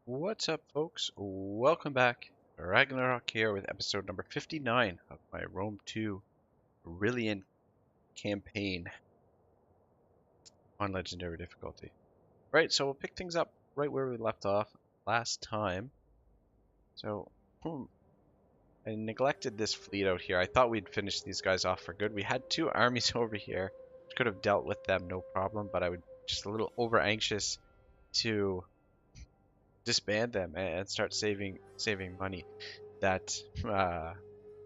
What's up, folks? Welcome back. Ragnarok here with episode number 59 of my Rome 2 Aurelian campaign on legendary difficulty. Right, so we'll pick things up right where we left off last time. So, I neglected this fleet out here. I thought we'd finish these guys off for good. We had two armies over here, which could have dealt with them no problem, but I was just a little over anxious to disband them and start saving money that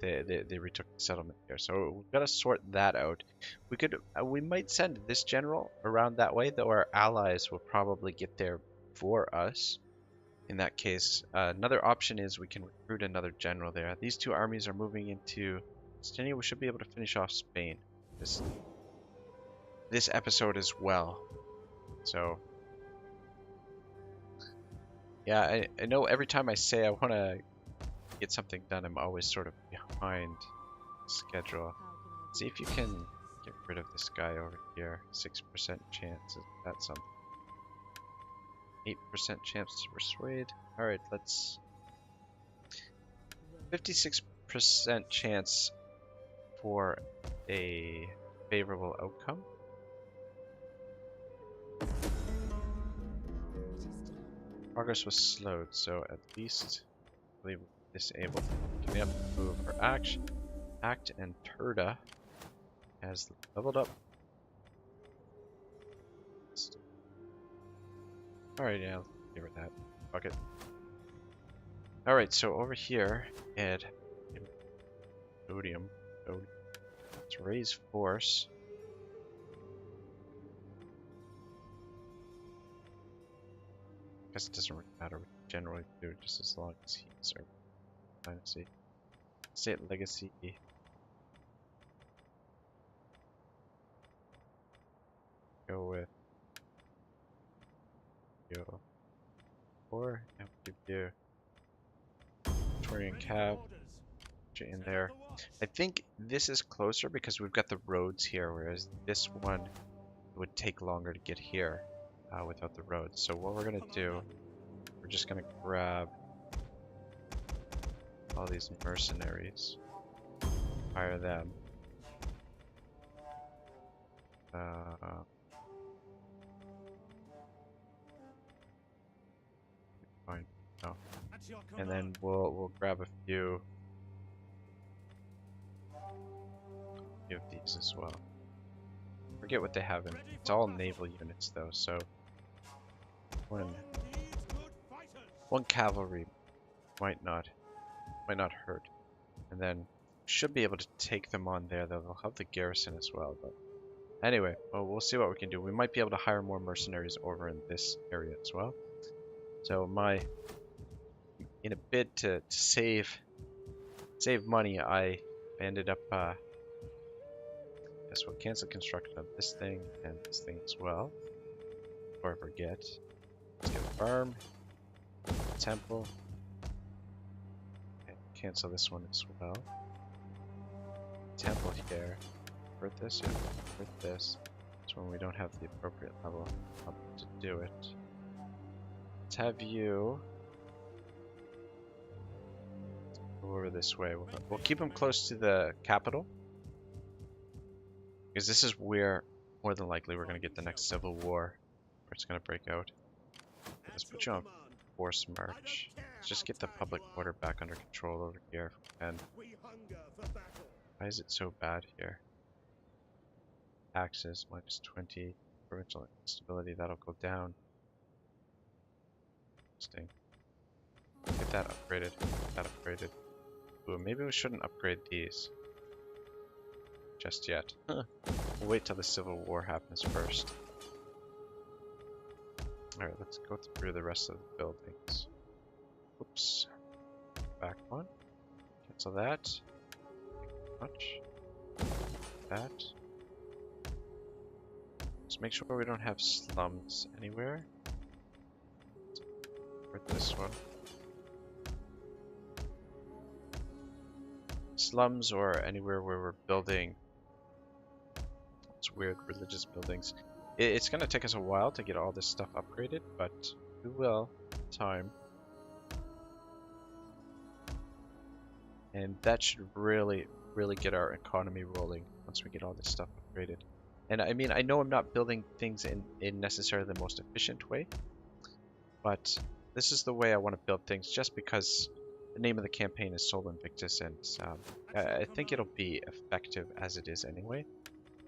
they retook the settlement here. So we've got to sort that out. We might send this general around that way, though our allies will probably get there for us. In that case, another option is we can recruit another general there. These two armies are moving into Estonia. We should be able to finish off Spain this episode as well. So yeah, I know every time I say I want to get something done, I'm always sort of behind schedule. See if you can get rid of this guy over here. 6% chance. That's something. 8% chance to persuade. Alright, let's... 56% chance for a favorable outcome. Progress was slowed, so at least I believe disabled. Can we have move for action? Act and Turda has leveled up. Alright, yeah, give her that. Fuck it. Alright, so over here, add Odium. Let's raise force. I guess it doesn't really matter what we generally do, just as long as he's our dynasty. State legacy. Go with you. Or and we'll give you Victorian cab in there. I think this is closer because we've got the roads here, whereas this one would take longer to get here without the roads. So what we're gonna do, we're just gonna grab all these mercenaries, hire them. Fine. No. And then we'll grab a few of these as well. Forget what they have in. It's all naval units though, so one cavalry might not hurt, and then should be able to take them on there. Though they'll have the garrison as well. But anyway, we'll see what we can do. We might be able to hire more mercenaries over in this area as well. So in a bid to save money, I ended up guess we'll cancel construction of this thing and this thing as well. Before I forget, let's get a farm, temple, and cancel this one as well. Temple here. Convert this, yeah, convert this. That's when we don't have the appropriate level up to do it. Let's have you go over this way. We'll keep them close to the capital, because this is where, more than likely, we're going to get the next civil war, where it's going to break out. Let's put you on force march. Let's just get the public order back under control over here. And why is it so bad here? Taxes, minus 20. Provincial instability, that'll go down. Interesting. Get that upgraded. Get that upgraded. Ooh, maybe we shouldn't upgrade these just yet. We'll wait till the Civil War happens first. Alright, let's go through the rest of the buildings. Oops. Back one. Cancel that. Much. That. Just make sure we don't have slums anywhere. Or this one. Slums or anywhere where we're building weird religious buildings. It's going to take us a while to get all this stuff upgraded, but we will in time. And that should really, really get our economy rolling once we get all this stuff upgraded. And I mean, I know I'm not building things in necessarily the most efficient way, but this is the way I want to build things just because the name of the campaign is Sol Invictus, and I think it'll be effective as it is anyway,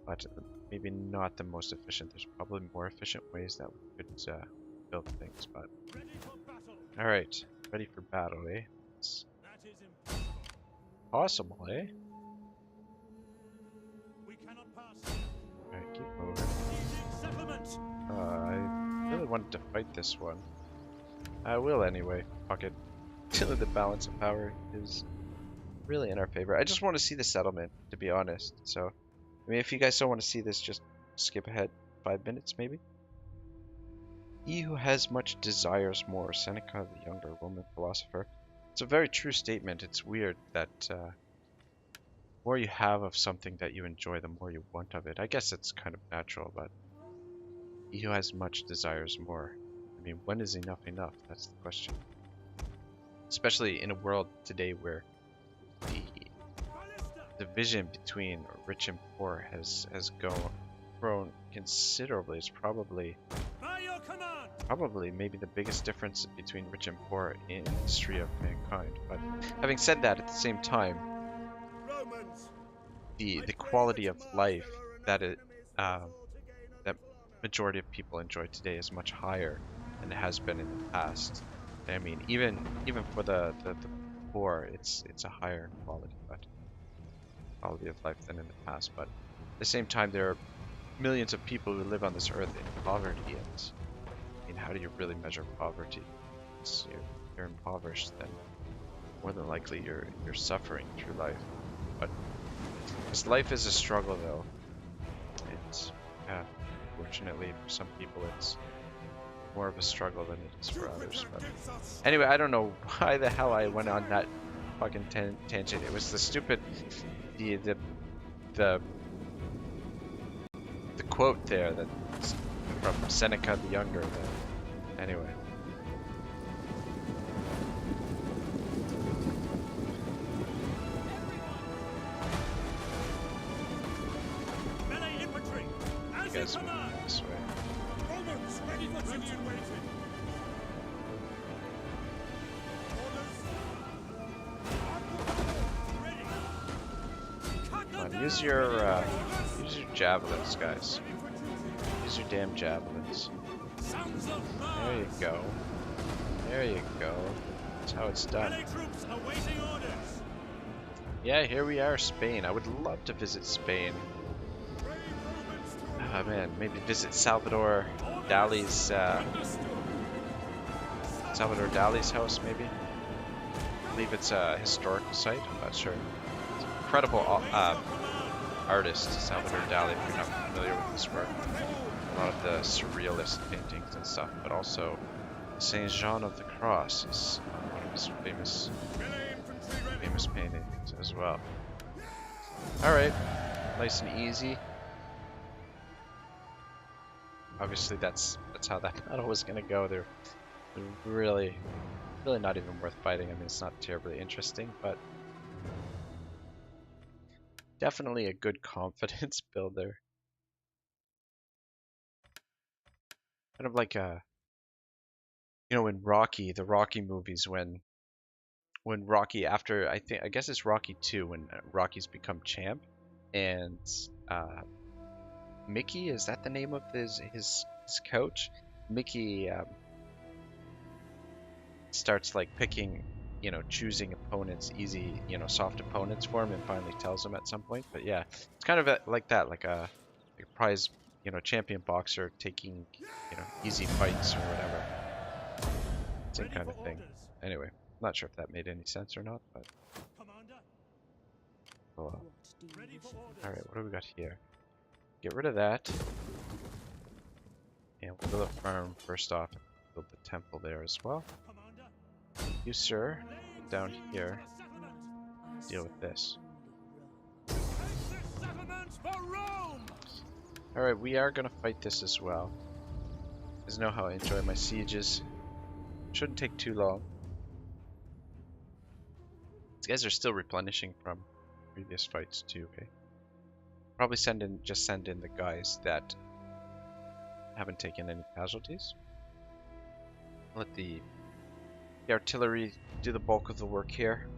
but maybe not the most efficient. There's probably more efficient ways that we could build things, but... Alright, ready for battle, eh? It's possible, eh? Alright, keep moving. I really wanted to fight this one. I will anyway. Fuck it. The balance of power is really in our favor. I just want to see the settlement, to be honest. So, I mean, if you guys don't want to see this, just skip ahead 5 minutes, maybe. He who has much desires more. Seneca, the younger Roman philosopher. It's a very true statement. It's weird that the more you have of something that you enjoy, the more you want of it. I guess it's kind of natural, but he who has much desires more. I mean, when is enough enough? That's the question. Especially in a world today where the division between rich and poor has grown considerably. It's probably maybe the biggest difference between rich and poor in the history of mankind. But having said that, at the same time, the quality of life that that majority of people enjoy today is much higher than it has been in the past. I mean, even for the poor, it's a higher quality of life than in the past. But at the same time, there are millions of people who live on this earth in poverty, and I mean, how do you really measure poverty? You're impoverished, then more than likely you're suffering through life. But this life is a struggle, though. It's fortunately for some people, it's more of a struggle than it is for others. But anyway, I don't know why the hell I went on that fucking tangent. It was the stupid, the quote there that's from Seneca the Younger. Anyway. You guys move this way. Come on, use your javelins, guys. Use your damn javelins. There you go. There you go. That's how it's done. Yeah, here we are, Spain. I would love to visit Spain. Oh man, maybe visit Salvador Dali's house, maybe. I believe it's a historical site. I'm not sure. It's an incredible artist, Salvador Dali. If you're not familiar with his work, a lot of the surrealist paintings and stuff, but also Saint Jean of the Cross is one of his famous paintings as well. All right, nice and easy. Obviously, that's how that battle was gonna go. They're really not even worth fighting. I mean, it's not terribly interesting, but definitely a good confidence builder. Kind of like in Rocky, the Rocky movies, when Rocky, after I guess it's Rocky 2, when Rocky's become champ, and Mickey, is that the name of his coach? Mickey starts like picking, choosing opponents, easy, soft opponents for him, and finally tells him at some point. But yeah, it's kind of like that, like a prize, champion boxer taking, easy fights or whatever. Same kind of thing. Anyway, not sure if that made any sense or not, but. Oh, alright, what do we got here? Get rid of that. And we'll build a farm first off. Build the temple there as well. You, sir, down here. Deal with this. Alright, we are going to fight this as well. You guys know how I enjoy my sieges. Shouldn't take too long. These guys are still replenishing from previous fights too, okay? Probably just send in the guys that haven't taken any casualties. Let the artillery do the bulk of the work here.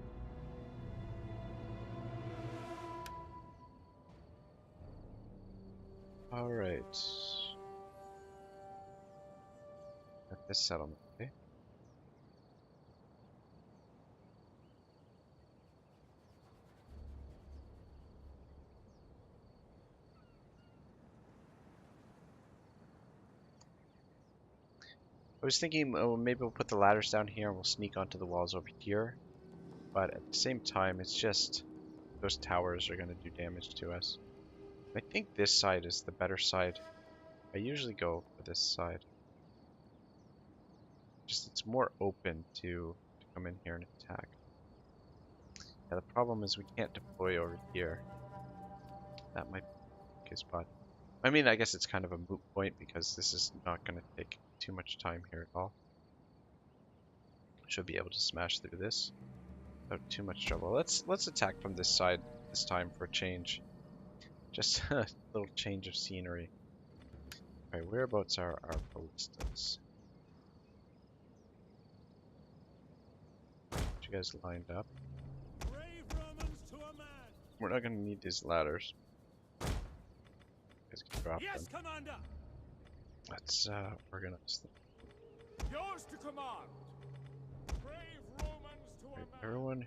Alright. At this settlement, okay? I was thinking maybe we'll put the ladders down here and we'll sneak onto the walls over here. But at the same time, it's just those towers are going to do damage to us. I think this side is the better side. I usually go for this side. Just it's more open to come in here and attack. Yeah, the problem is we can't deploy over here. That might be a spot. I mean, I guess it's kind of a moot point because this is not going to take too much time here at all. Should be able to smash through this without too much trouble. Let's attack from this side this time for a change. Just a little change of scenery. Alright, whereabouts are our ballistas? Get you guys lined up. We're not going to need these ladders. You guys can drop them. Commander. Let's organize them. Yours to command. Brave Romans to Right, a man. everyone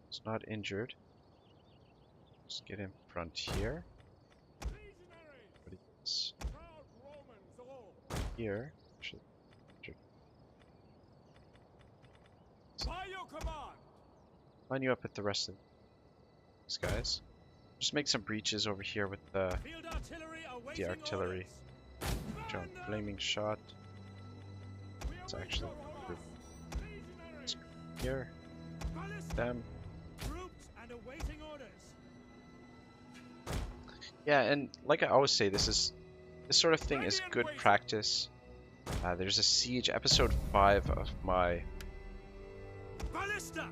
is not injured. Just get in front here. Legionaries. Everybody gets Proud Romans all. here. Actually, By your command. line you up with the rest of these guys. Just make some breaches over here with the Field artillery awaiting artillery. orders. Jump, flaming shot. We It's await actually your orders. Legionaries. here. Ballista. Them. Troops and awaiting orders. Yeah, and like I always say, this sort of thing is good practice. There's a siege, episode 5 of my Ballista.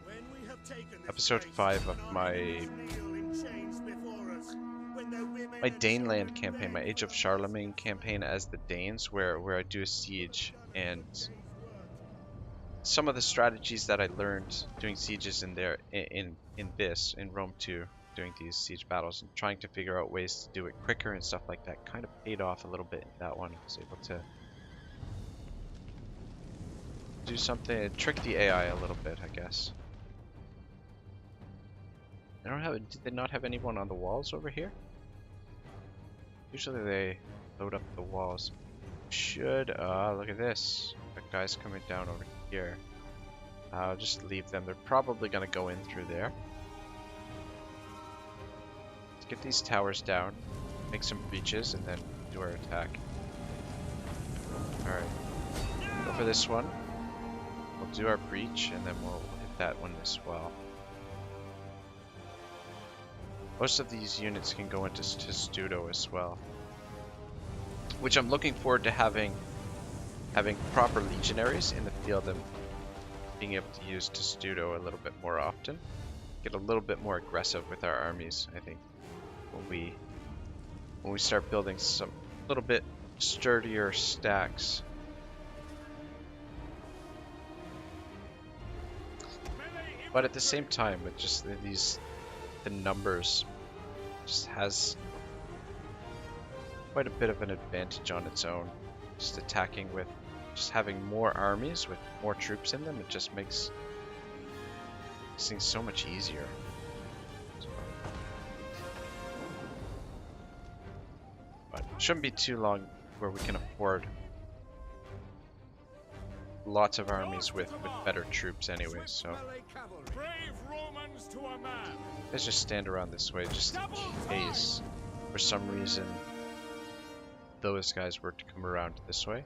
When we have taken this episode place, 5 of and our my enemies kneel in chains before us, when their women my and Daneland children campaign, my beg Age of for Charlemagne campaign as the Danes, where I do a siege, and some of the strategies that I learned doing sieges in there in Rome 2, doing these siege battles and trying to figure out ways to do it quicker and stuff like that kind of paid off a little bit in that one. I was able to do something, trick the AI a little bit, I guess. Did they not have anyone on the walls over here? Usually they load up the walls. Should, look at this. Got guys coming down over here. I'll just leave them. They're probably gonna go in through there. Let's get these towers down, make some breaches, and then do our attack. Alright. Go for this one. We'll do our breach, and then we'll hit that one as well. Most of these units can go into Testudo as well, which I'm looking forward to having proper legionaries in the field and being able to use Testudo a little bit more often. Get a little bit more aggressive with our armies, I think, when we start building some little bit sturdier stacks. But at the same time, with just the numbers just has quite a bit of an advantage on its own. Just attacking with, just having more armies with more troops in them, it just makes things so much easier. But it shouldn't be too long where we can afford lots of armies with better troops anyway, so Brave Romans to a man. let's just stand around this way just in case for some reason those guys were to come around this way.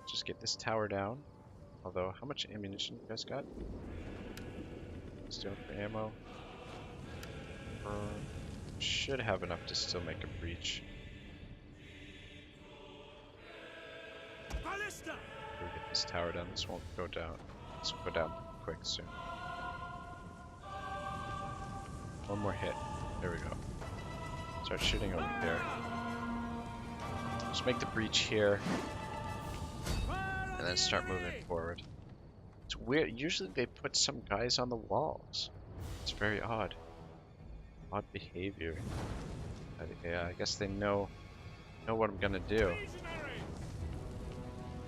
Just get this tower down. Although, how much ammunition you guys got? Still for ammo. Should have enough to still make a breach. Ballista. We get this tower down. This won't go down. This will go down quick soon. One more hit. There we go. Start shooting over there. Just make the breach here. And then start moving forward. It's weird. Usually they put some guys on the walls. It's very odd. Odd behavior. Yeah, I guess they know what I'm gonna do.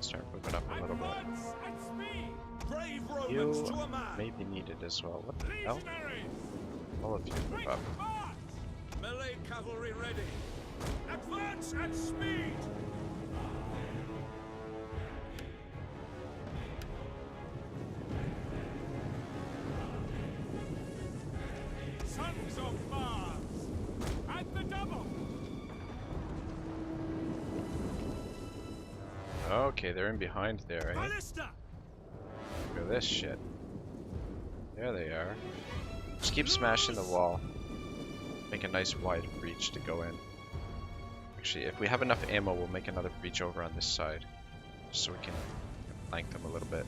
Start moving up a little bit. Brave Romans to You a man. may be needed as well. What the hell? All of you move up. Melee cavalry ready. Advance at speed. Sons of Mars! At the double! Okay, they're in behind there, eh? Ballista. Look at this shit. There they are. Just keep smashing the wall. Make a nice wide breach to go in. Actually, if we have enough ammo, we'll make another breach over on this side. Just so we can flank them a little bit.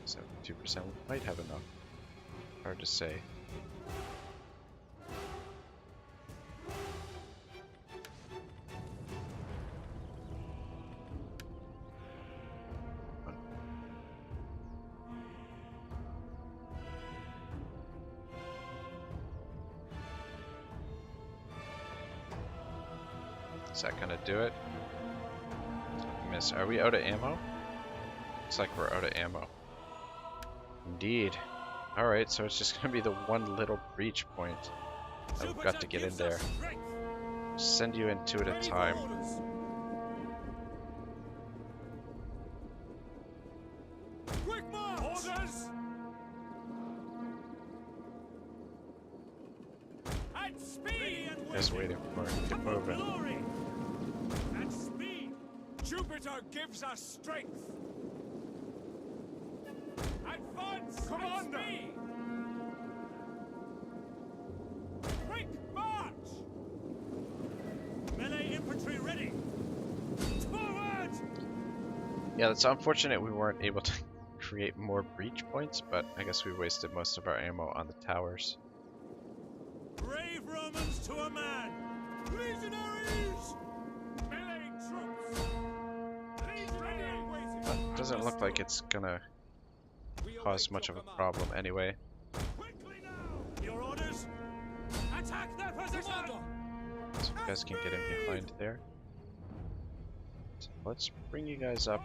72%, we might have enough. Hard to say. Is that gonna do it? Miss. Are we out of ammo? Looks like we're out of ammo. Indeed. Alright, so it's just gonna be the one little breach point that we've got to get in there. Send you in two at a time. Quick march! Orders! At speed! Just waiting for it to get moving. Glory! At speed! Jupiter gives us strength! Advance! Commander! Speed! Quick march! Melee infantry ready. Forward! Yeah, it's unfortunate we weren't able to create more breach points, but I guess we wasted most of our ammo on the towers. Brave Romans to a man. Legionaries. Melee troops! Legionary waiting! But it doesn't look like it's gonna cause much of a problem anyway. Quickly now! Your orders. Attack their position! So you guys can get in behind there. So let's bring you guys up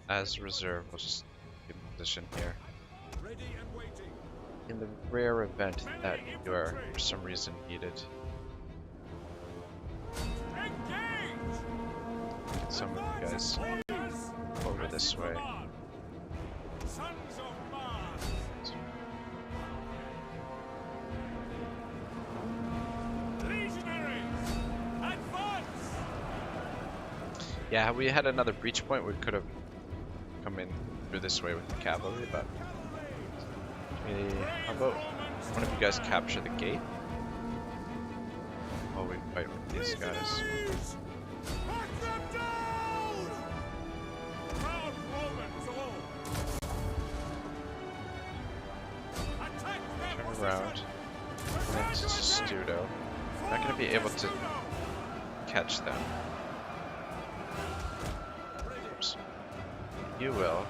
as reserve. We'll just get in position here. Ready and waiting. In the rare event that you are for some reason needed. Engage! Get some of you guys Orders! over this way. Command! Sons of Mars! Legionaries! Advance! Yeah, we had another breach point. We could have come in through this way with the cavalry, but how about one of you guys capture the gate while we fight with these guys? Legionaries. Hack them down. Proud Romans all! Attack their Turn position! around. And to Studo. Not going to be able to catch them. Oops. You will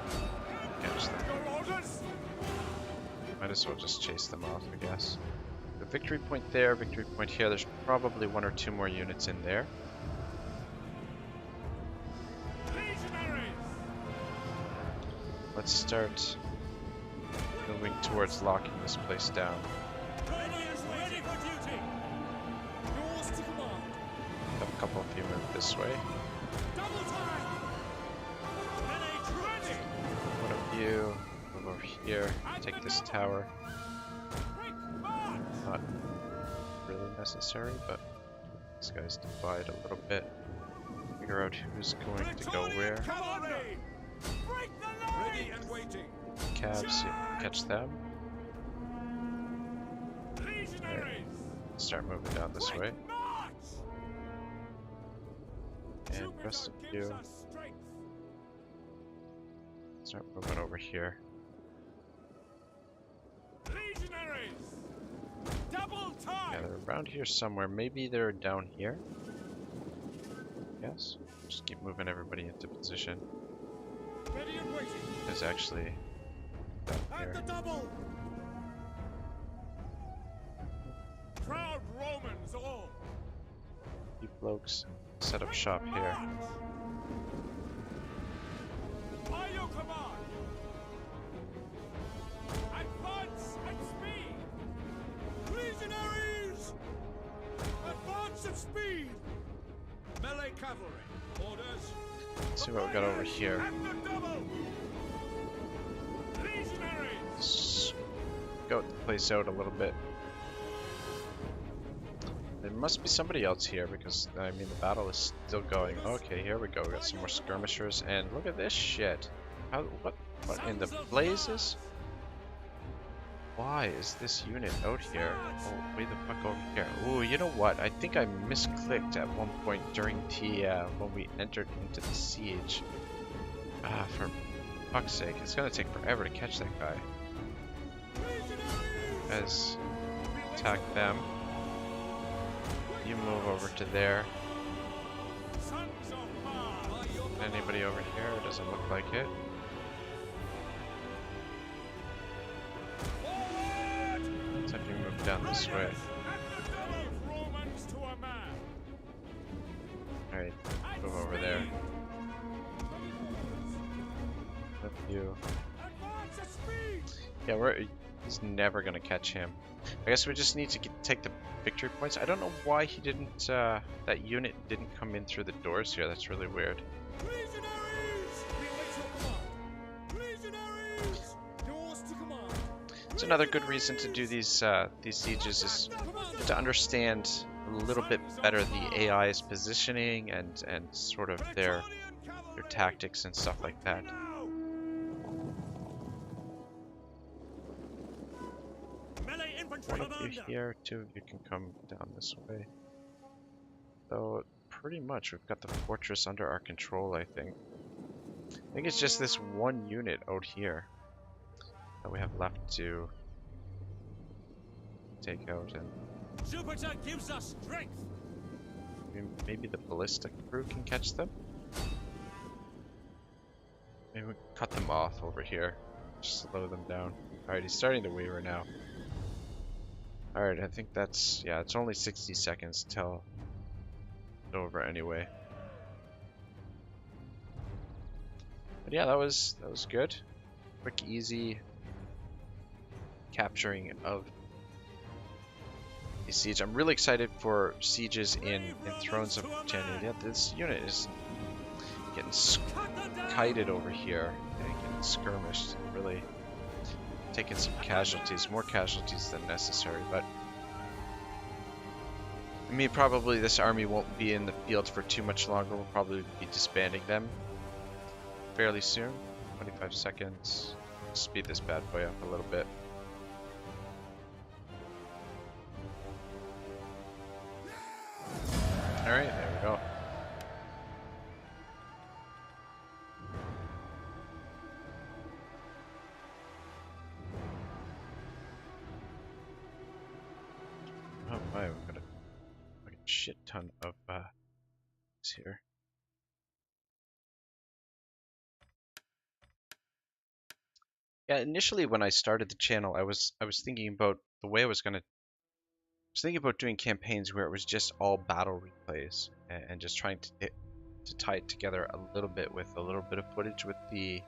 catch them. Your orders! Might as well just chase them off, I guess. The victory point there, victory point here. There's probably one or two more units in there. Legionaries! Let's start moving towards locking this place down. Ready for duty. Yours to command. Have a couple of you move this way. Double time. Melee ready. One of you move over here. Take this tower. Quick march! Not really necessary, but these guys divide a little bit. Figure out who's going to go where. Cavalry. Break the line! Ready and waiting. Cabs, yeah, catch them. Legionaries! Start moving down this way. Quick march! And the rest of Jupiter you gives us strength. Start moving over here. Legionaries! Double time! Yeah, they're around here somewhere. Maybe they're down here. Yes. Just keep moving everybody into position. Ready and waiting! There's actually down At here. the double! Proud Romans all! You blokes set up shop here. By your command! Advance at speed! Legionaries! Advance at speed! Melee cavalry! Orders! Let's see what we got over here. At the double! Legionaries! Scout the place out a little bit. There must be somebody else here because, I mean, the battle is still going. Okay, here we go. We got some more skirmishers, and look at this shit. How, what in the blazes? Why is this unit out here? Oh, way the fuck over here. Ooh, you know what? I think I misclicked at one point during the, when we entered into the siege. Ah, for fuck's sake. It's gonna take forever to catch that guy. As attack them. You move over to there. Sons of Mars! Anybody over here? Doesn't look like it. Let's have you move down this way. At the double! Romans to a man! Alright, move over there. Up you. Advance at speed! Yeah, he's never gonna catch him. I guess we just need to take the victory points. I don't know why he didn't, that unit didn't come in through the doors here. That's really weird. Legionaries! We await your command! Legionaries! Yours to command! It's another good reason to do these sieges is to understand a little bit better the AI's positioning and sort of their tactics and stuff like that. Melee infantry One of you here, two of you can come down this way. So pretty much we've got the fortress under our control, I think. I think it's just this one unit out here that we have left to take out, and Jupiter gives us strength! maybe the ballistic crew can catch them? Maybe we can cut them off over here. Just slow them down. Alright, he's starting to waver now. Alright, I think that's, yeah, it's only 60 seconds till it's over anyway. But yeah, that was good. Quick, easy capturing of the siege. I'm really excited for sieges in Thrones of Genuine. Yeah, this unit is getting kited over here and getting skirmished. Really taking some casualties, more casualties than necessary. But I mean, probably this army won't be in the field for too much longer. We'll probably be disbanding them fairly soon. 25 seconds. Speed this bad boy up a little bit. Alright, there we go. Oh my, we've got a shit ton of here. Yeah, initially when I started the channel, I was thinking about the way I was thinking about doing campaigns where it was just all battle replays and just trying to tie it together a little bit with a little bit of footage with the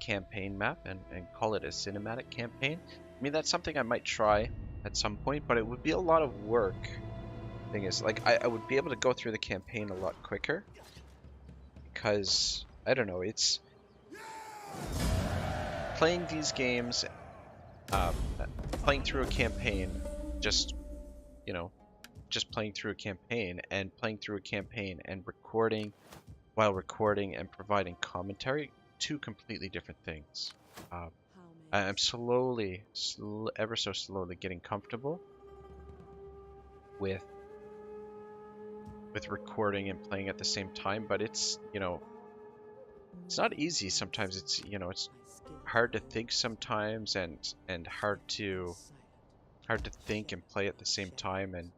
campaign map and call it a cinematic campaign. I mean, that's something I might try at some point, but it would be a lot of work. Thing is, like, I would be able to go through the campaign a lot quicker because, I don't know, it's playing these games, playing through a campaign, just playing through a campaign and playing through a campaign and recording while recording and providing commentary, two completely different things. I'm slowly, ever so slowly getting comfortable with recording and playing at the same time, but it's, It's not easy sometimes. It's, you know, it's hard to think sometimes, and hard to think and play at the same time, and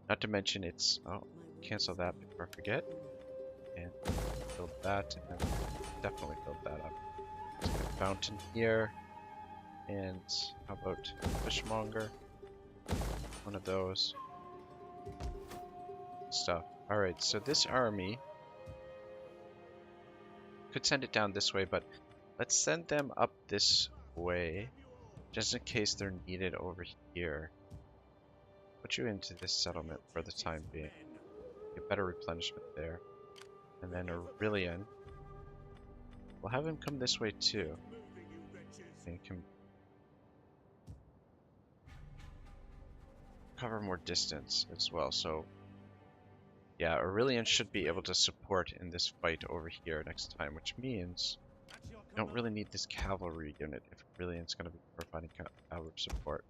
not to mention it's, oh, cancel that before I forget, and build that, and then definitely build that up. Let's get a fountain here, and how about fishmonger? One of those. Stuff. Alright, so this army could send it down this way, but let's send them up this way just in case they're needed over here. Put you into this settlement for the time being. Get better replenishment there. And then Aurelian, we'll have him come this way too. And he can cover more distance as well, so yeah, Aurelian should be able to support in this fight over here next time, which means we don't really need this cavalry unit if Aurelian's going to be providing cavalry support.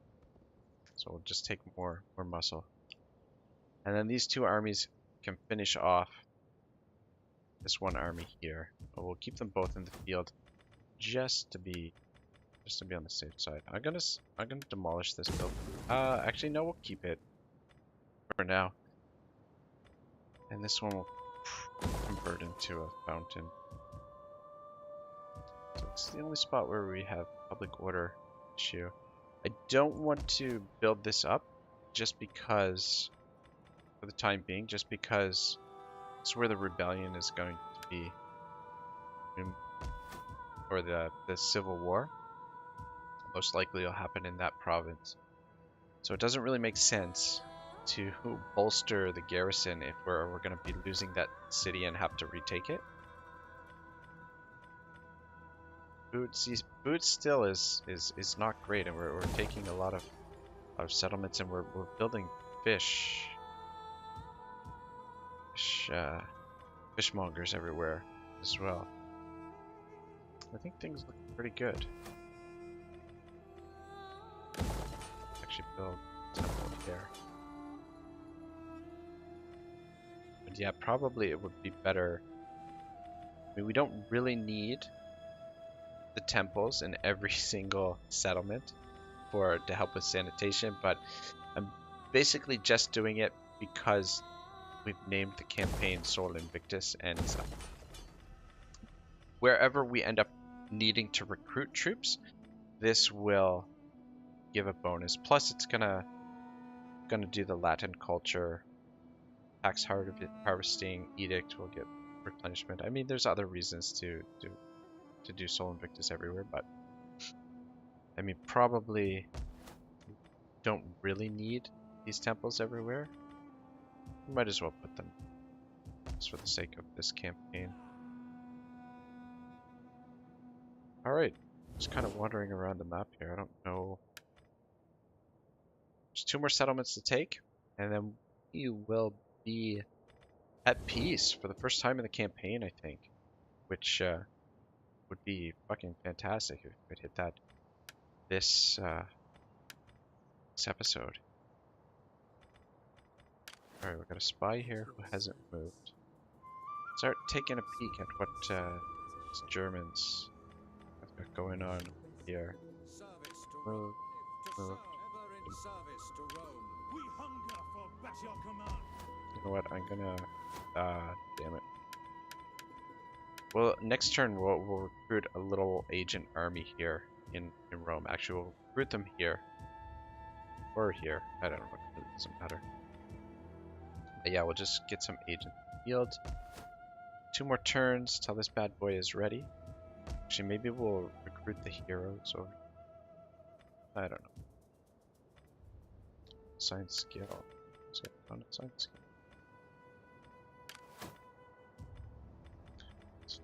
So we'll just take more muscle. And then these two armies can finish off this one army here. But we'll keep them both in the field just to be on the safe side. I'm gonna demolish this building. Actually no, we'll keep it for now. And this one will convert into a fountain. So it's the only spot where we have public order issue. I don't want to build this up just because, for the time being, just because it's where the rebellion is going to be, or the civil war. Most likely will happen in that province. So it doesn't really make sense to bolster the garrison if we're going to be losing that city and have to retake it. Food still is not great, and we're taking a lot of settlements, and we're building fishmongers everywhere as well. I think things look pretty good. Actually build a temple here. But yeah, probably it would be better. I mean, we don't really need the temples in every single settlement to help with sanitation, but I'm basically just doing it because we've named the campaign Sol Invictus, and wherever we end up needing to recruit troops, this will give a bonus. Plus, it's gonna do the Latin culture, tax harvesting edict will get replenishment. I mean, there's other reasons to do Sol Invictus everywhere, but I mean, probably don't really need these temples everywhere. We might as well put them just for the sake of this campaign. Alright, just kind of wandering around the map here. I don't know. There's 2 more settlements to take, and then we will be at peace for the first time in the campaign, I think, which would be fucking fantastic if we could hit that this episode. Alright, we've got a spy here who hasn't moved. Start taking a peek at what these Germans have got going on here. Move, move. We hunger for your command. You know what? I'm gonna. Damn it. Well, next turn we'll recruit a little agent army here in Rome. Actually, we'll recruit them here. Or here. I don't know. It doesn't matter. But yeah, we'll just get some agent in the field. 2 more turns till this bad boy is ready. Actually, maybe we'll recruit the heroes over. I don't know. Science skill. Is it on a science skill? So,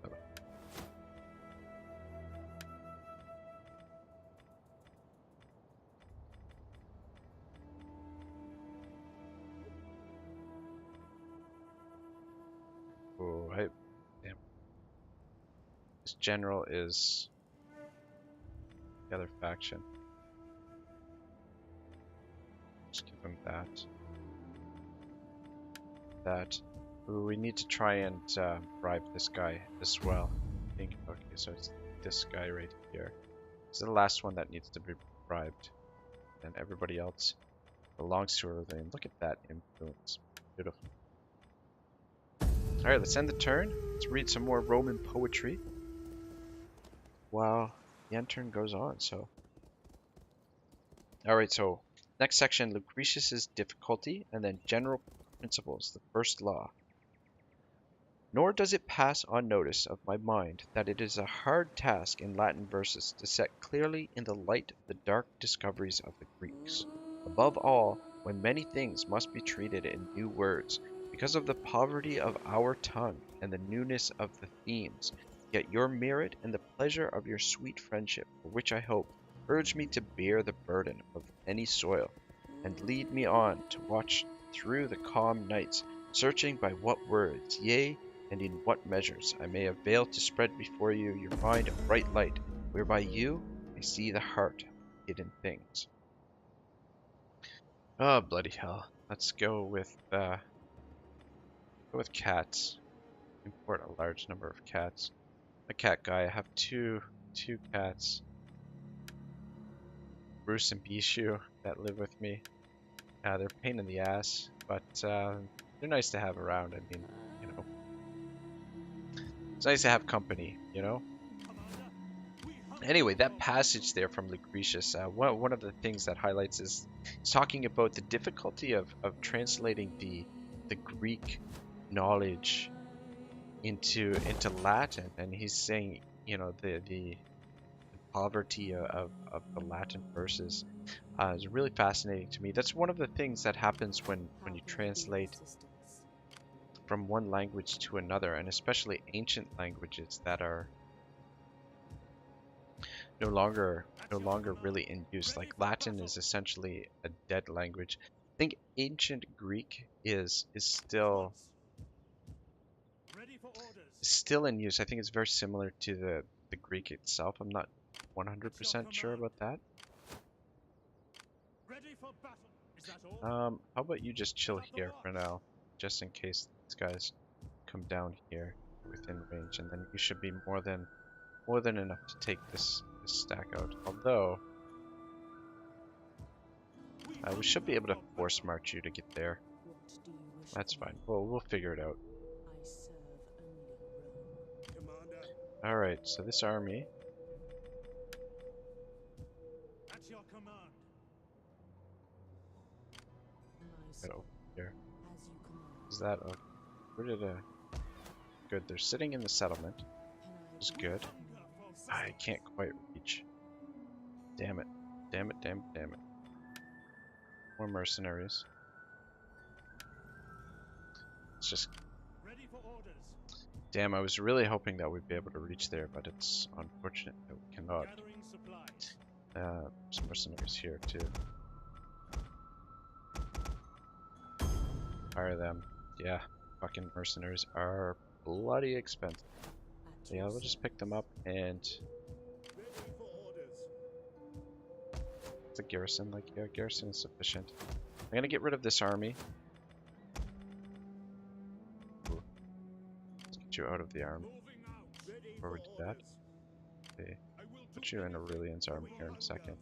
oh, damn. This general is the other faction. Just give him that. That. Ooh, we need to try and bribe this guy as well. think, okay, so it's this guy right here. This is the last one that needs to be bribed. And everybody else belongs to Aurelian. Look at that influence. Beautiful. Alright, let's end the turn. Let's read some more Roman poetry while the end turn goes on. So, alright, so next section, Lucretius's difficulty, and then general principles, the first law. Nor does it pass unnoticed of my mind that it is a hard task in Latin verses to set clearly in the light the dark discoveries of the Greeks. Above all, when many things must be treated in new words, because of the poverty of our tongue and the newness of the themes, yet your merit and the pleasure of your sweet friendship, for which I hope, urge me to bear the burden of any soil, and lead me on to watch through the calm nights, searching by what words, yea, and in what measures I may avail to spread before you your mind a bright light, whereby you may see the heart of hidden things. Oh, bloody hell. Let's go with cats. Import a large number of cats. A cat guy. I have two cats. Bruce and Bishu that live with me. They're a pain in the ass, but they're nice to have around. I mean, you know. It's nice to have company, you know? Anyway, that passage there from Lucretius, one of the things that highlights is it's talking about the difficulty of translating the Greek knowledge into Latin, and he's saying, you know, the poverty of the Latin verses is really fascinating to me. That's one of the things that happens when you translate from one language to another, and especially ancient languages that are no longer really in use. Like Latin is essentially a dead language. I think ancient Greek is still in use. I think it's very similar to the Greek itself. I'm not 100% sure about that. How about you just chill here for now, just in case these guys come down here within range, and then you should be more than enough to take this stack out. Although we should be able to force march you to get there. That's fine. We'll figure it out. All right. So this army. Right over here. Is that okay? Where did good? They're sitting in the settlement. Which is good. I can't quite reach. Damn it. Damn it, damn it, damn it. More mercenaries. It's just... Damn, I was really hoping that we'd be able to reach there, but it's unfortunate that we cannot. Some mercenaries here, too. Hire them. Yeah, fucking mercenaries are bloody expensive. So yeah, we'll just pick them up and... It's a garrison, like, yeah, garrison is sufficient. I'm gonna get rid of this army. Ooh. Let's get you out of the army. Before we do that. Okay. Put you in Aurelian's army here in a second.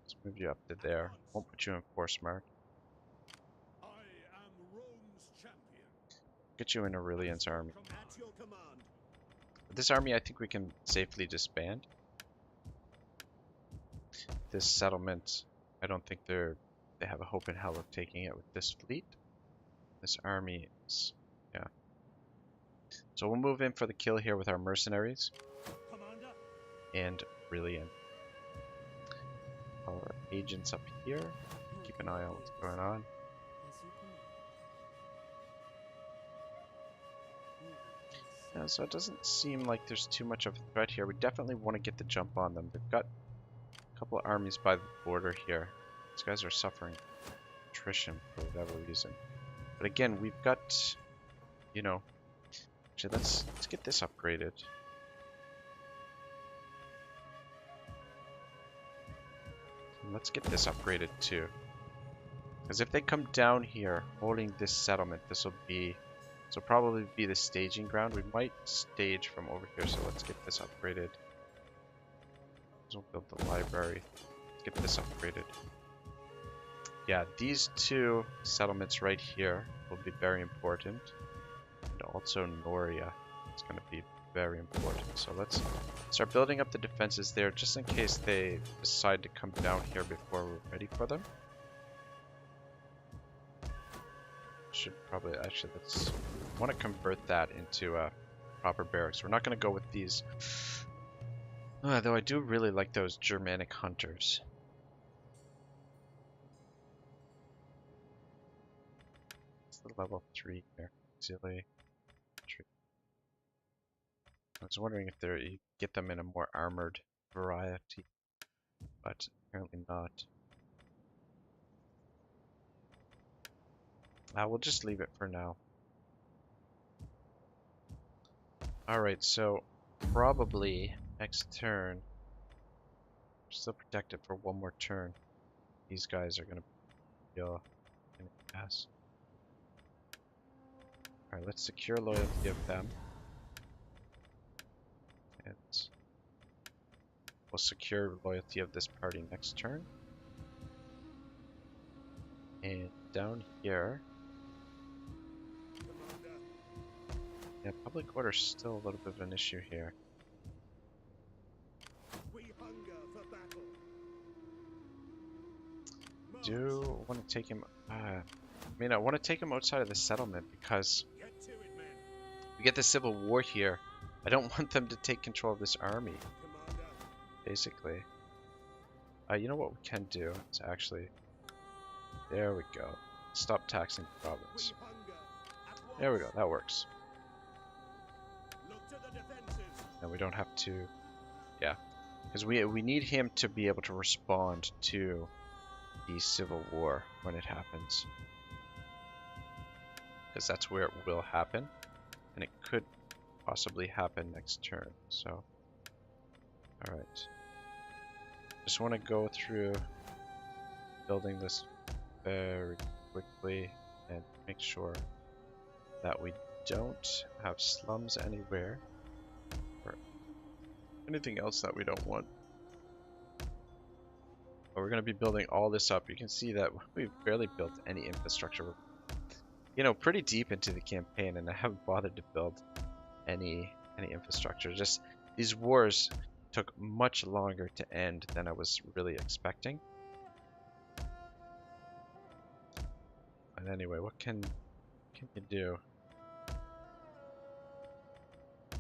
Let's move you up to there. Won't put you in force mark. Get you in Aurelian's army. This army I think we can safely disband. This settlement, I don't think they have a hope in hell of taking it with this fleet. This army is, yeah. So we'll move in for the kill here with our mercenaries. And Aurelian. Our agents up here. Keep an eye on what's going on. Yeah, so it doesn't seem like there's too much of a threat here. We definitely want to get the jump on them. They've got a couple of armies by the border here. These guys are suffering attrition for whatever reason. But again, we've got, you know, actually let's get this upgraded. And let's get this upgraded too. Because if they come down here holding this settlement, this will probably be the staging ground. We might stage from over here, so let's get this upgraded. We'll build the library. Let's get this upgraded. Yeah, these two settlements right here will be very important. And also Noria is going to be very important. So let's start building up the defenses there just in case they decide to come down here before we're ready for them. Should probably, actually, let's want to convert that into a proper barracks. We're not going to go with these. Though I do really like those Germanic hunters. It's the level 3 here. Auxiliary. I was wondering if you get them in a more armored variety, but apparently not. We'll just leave it for now. Alright, so probably next turn, we're still protected for one more turn. These guys are going to feel in the ass. Alright, let's secure loyalty of them. And we'll secure loyalty of this party next turn. And down here, yeah, public order's still a little bit of an issue here. We hunger for battle. Do want to take him? I mean, I want to take him outside of the settlement because Get to it, men. we get the civil war here. I don't want them to take control of this army, Commander. basically. You know what we can do? It's actually, there we go. Stop taxing the province. We hunger. At There we go. once. That works. Look to the defenses. And we don't have to, yeah, because we need him to be able to respond to the civil war when it happens, because that's where it will happen, and it could possibly happen next turn. So, all right, just want to go through building this very quickly and make sure that we don't have slums anywhere or anything else that we don't want. But we're going to be building all this up. You can see that we've barely built any infrastructure. We're, you know, pretty deep into the campaign, and I haven't bothered to build any infrastructure. Just these wars took much longer to end than I was really expecting. But anyway, what can you do?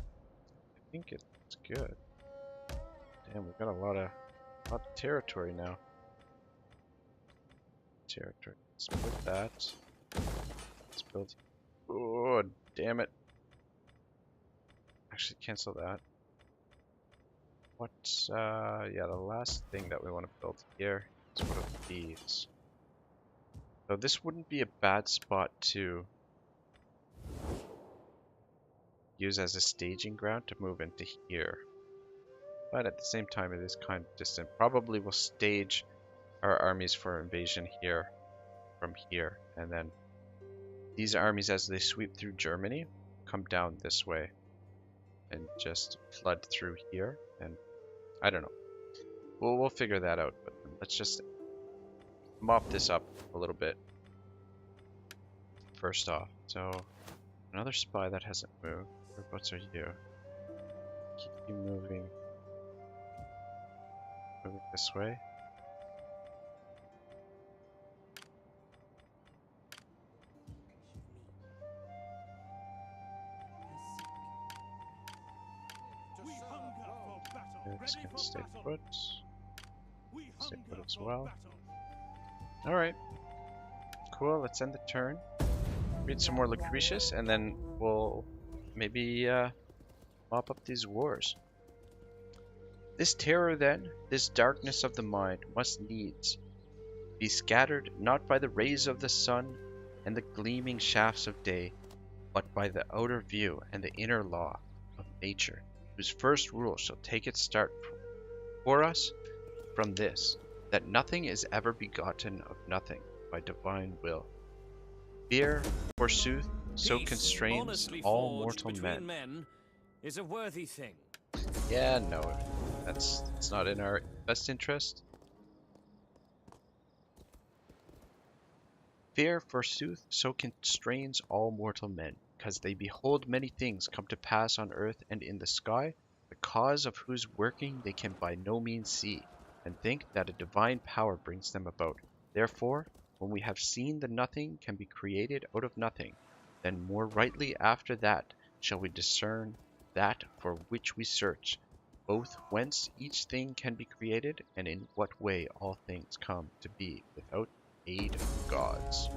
I think it's good. Damn, we've got a lot of territory now. Territory. Let's build that. Let's build. Oh, damn it! Actually, cancel that. What? Yeah, the last thing that we want to build here is one of these. So this wouldn't be a bad spot to use as a staging ground to move into here. But at the same time, it is kind of distant. Probably we'll stage our armies for invasion here, from here, and then these armies, as they sweep through Germany, come down this way and just flood through here. And I don't know. We'll figure that out. But let's just mop this up a little bit first off. So another spy that hasn't moved. Whereabouts are you? Keep you moving. Moving this way. We hunger for battle. It's Ready gonna for stay battle. put. We Stay hunger put as for well. battle. Alright. Cool, let's end the turn. Read some more Lucretius, and then we'll maybe mop up these wars. This terror then, this darkness of the mind, must needs be scattered not by the rays of the sun and the gleaming shafts of day, but by the outer view and the inner law of nature, whose first rule shall take its start for us from this, that nothing is ever begotten of nothing, by divine will. Fear, forsooth, so Peace, constrains honestly all forged mortal between men. is a worthy thing. Yeah, no, that's not in our best interest. Fear, forsooth, so constrains all mortal men, because they behold many things come to pass on earth and in the sky, the cause of whose working they can by no means see, and think that a divine power brings them about. Therefore, when we have seen that nothing can be created out of nothing, then more rightly after that shall we discern that for which we search, both whence each thing can be created, and in what way all things come to be without aid of gods.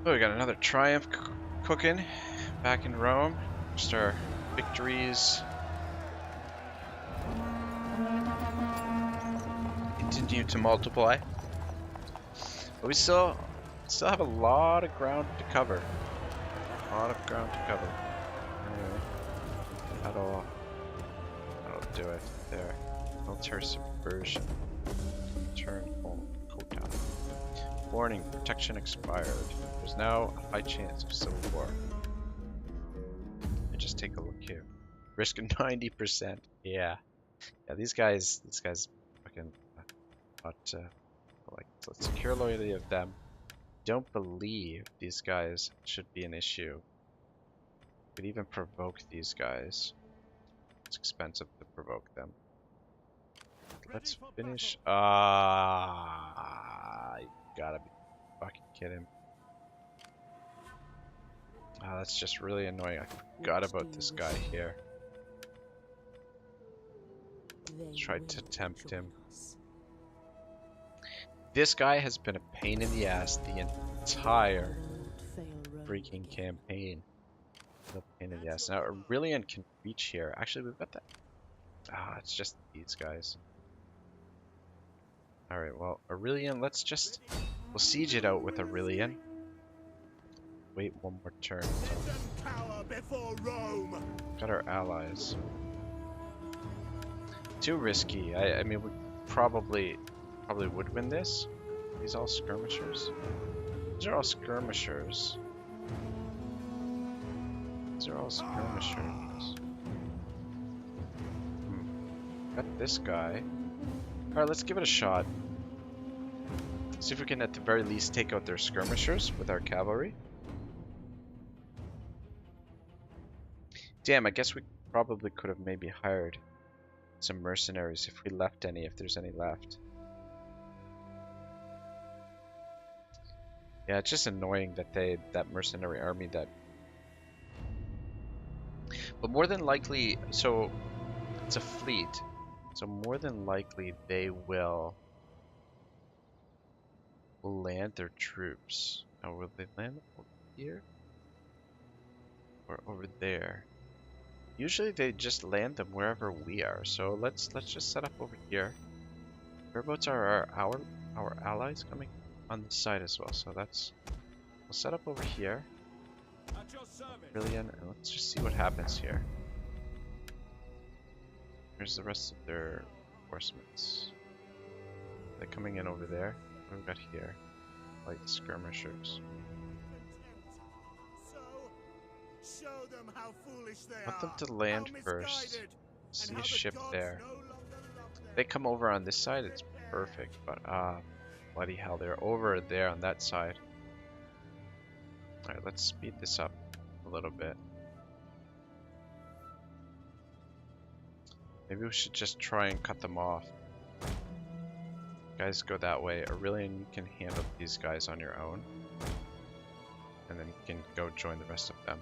Oh, we got another triumph cooking back in Rome. Just our victories continue to multiply, but we still have a lot of ground to cover. A lot of ground to cover. Anyway, that'll do it there. Military subversion. Turn home. Kota. Warning, protection expired. There's now a high chance of civil war. And just take a look here. Risk 90%. Yeah. Yeah, these guys fucking not like, let's secure loyalty of them. Don't believe these guys should be an issue. Could even provoke these guys. It's expensive to provoke them. Let's finish. You gotta be fucking kidding. That's just really annoying. I forgot about this guy here. Tried to tempt him. This guy has been a pain in the ass the entire freaking campaign. No pain in the ass. Now Aurelian can reach here. Actually, we've got that. It's just these guys. Alright, well, Aurelian, we'll siege it out with Aurelian. Wait one more turn. Got our allies. Too risky. I mean, we probably would win this. These all skirmishers. These are all skirmishers. These are all skirmishers. Got this guy. Alright, let's give it a shot. See if we can at the very least take out their skirmishers with our cavalry. Damn, I guess we probably could have maybe hired some mercenaries if we left any, if there's any left. Yeah, it's just annoying that that mercenary army that... But more than likely, so it's a fleet. So more than likely they will land their troops. Now will they land over here? Or over there? Usually they just land them wherever we are. So let's just set up over here. Whereabouts are our allies coming? On this side as well. So we'll set up over here. Brilliant, and let's just see what happens here. Here's the rest of their reinforcements. They're coming in over there. What have we got here? Light skirmishers. Show them how foolish they Want them are, to land how first. misguided, See and a how the ship gods there. no longer love them. They come over on this side, it's perfect, but bloody hell, they're over there on that side. Alright, let's speed this up a little bit. Maybe we should just try and cut them off. Guys, go that way. Aurelian, you can handle these guys on your own. And then you can go join the rest of them.